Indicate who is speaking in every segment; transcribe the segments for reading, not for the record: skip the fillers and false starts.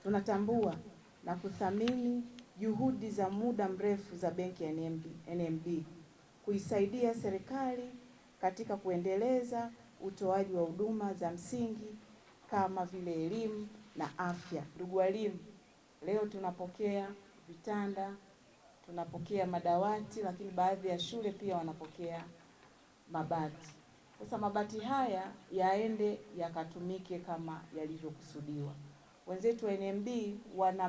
Speaker 1: Tunatambua na kuthamini juhudi za muda mrefu za benki ya NMB kuisaidia serikali katika kuendeleza utoaji wa huduma za msingi kama vile elimu na afya. Ndugu walimu, leo tunapokea vitanda, tunapokea madawati, lakini baadhi ya shule pia wanapokea mabati. Sasa mabati haya yaende yakatumike kama yalivyokusudiwa. Wenzetu wa NMB wana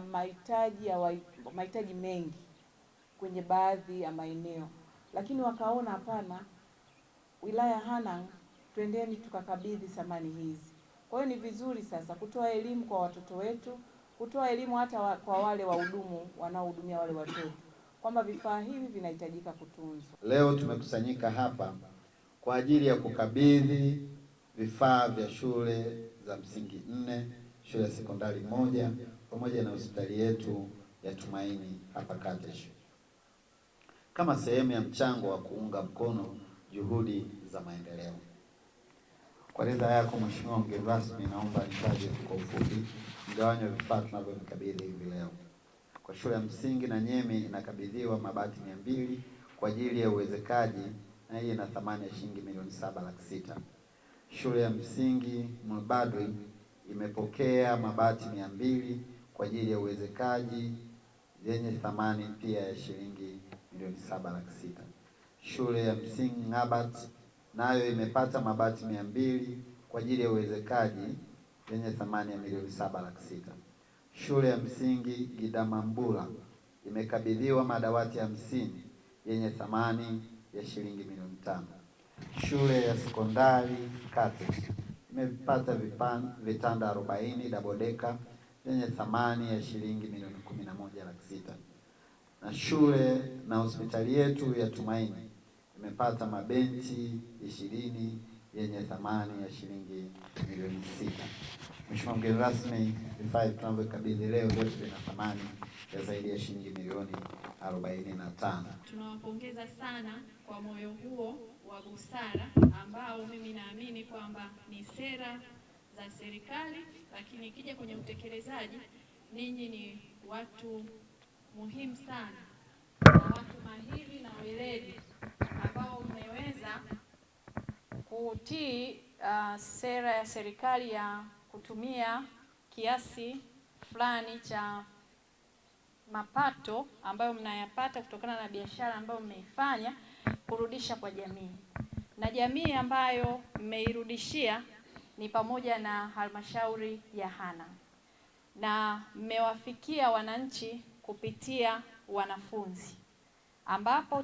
Speaker 1: mahitaji mengi kwenye baadhi ya maeneo, lakini wakaona hapana, wilaya Hanang' twendeni tukakabidhi samani hizi. Kwa hiyo ni vizuri sasa kutoa elimu kwa watoto wetu, kutoa elimu hata kwa wale wahudumu wanaohudumia wale watoto kwamba vifaa hivi vinahitajika kutunzwa.
Speaker 2: Leo tumekusanyika hapa kwa ajili ya kukabidhi vifaa vya shule za msingi 4, shule ya sekondari 1 pamoja na hospitali yetu ya Tumaini hapa Katesh, kama sehemu ya mchango wa kuunga mkono juhudi za maendeleo. Kwa ridhaa yako Mheshimiwa mgeni rasmi, naomba nitaje kwa ufupi mgawanyo wa vifaa tunavyomkabidhi hivi leo. Kwa shule ya msingi na Nyemi inakabidhiwa mabati 200 kwa ajili ya uwezekaji, na hii ina thamani ya shilingi milioni 7,600,000. Shule ya msingi Mulbadri imepokea mabati 200 kwa ajili ya uwezekaji yenye thamani pia ya shilingi milioni 7,600,000. Shule ya msingi Ngabat nayo imepata mabati 200 kwa ajili ya uwezekaji yenye thamani ya milioni 7,600,000. Shule ya msingi Gidamambula imekabidhiwa madawati 50 yenye thamani ya shilingi milioni 5. Shule ya sekondari Katesh imepata vitanda 40 double decker yenye thamani ya shilingi milioni 11,600,000. Na shule na hospitali yetu ya Tumaini imepata mabenchi 20 yenye thamani ya shilingi milioni 6. Mheshimiwa mgeni rasmi, vifaa tunavyokabidhi leo vyote vina thamani ya zaidi ya shilingi milioni 45.
Speaker 3: Tunawapongeza sana kwa moyo huo wa busara ambao mimi naamini kwamba ni sera za serikali, lakini ikija kwenye utekelezaji ninyi ni watu muhimu sana na watu mahiri na weledi ambao mmeweza kutii sera ya serikali ya kutumia kiasi fulani cha mapato ambayo mnayapata kutokana na biashara ambayo mmeifanya kurudisha kwa jamii. Na jamii ambayo mmeirudishia ni pamoja na halmashauri ya Hanang', na mmewafikia wananchi kupitia wanafunzi, ambapo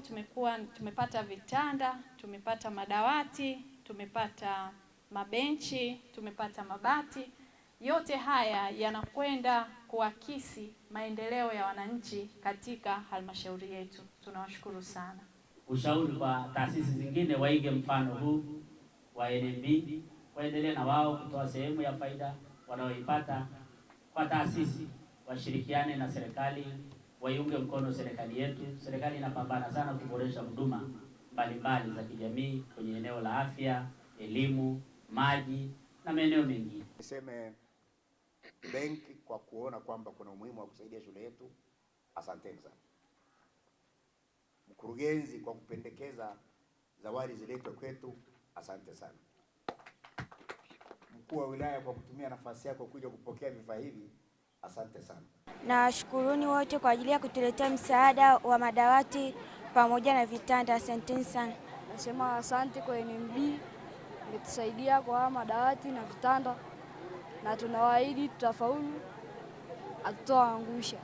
Speaker 3: tumepata vitanda, tumepata madawati, tumepata mabenchi, tumepata mabati. Yote haya yanakwenda kuakisi maendeleo ya wananchi katika halmashauri yetu. Tunawashukuru sana.
Speaker 4: Ushauri kwa taasisi zingine waige mfano huu wa NMB, waendelee na wao kutoa sehemu ya faida wanaoipata kwa taasisi, washirikiane na serikali, waiunge mkono serikali yetu. Serikali inapambana sana kuboresha huduma mbalimbali za kijamii kwenye eneo la afya, elimu, maji na maeneo mengine.
Speaker 5: Niseme benki kwa kuona kwamba kuna umuhimu wa kusaidia shule yetu, asanteni sana. Mkurugenzi kwa kupendekeza zawadi ziletwe kwetu, asante sana. Mkuu wa wilaya kwa kutumia nafasi yako kuja kupokea vifaa hivi, asante sana.
Speaker 6: Na shukuruni wote kwa ajili ya kutuletea msaada wa madawati pamoja na vitanda, asanteni sana.
Speaker 7: Nasema asante kwa NMB, umetusaidia kwa madawati na vitanda, na tunawaahidi tutafaulu, hatutoangusha.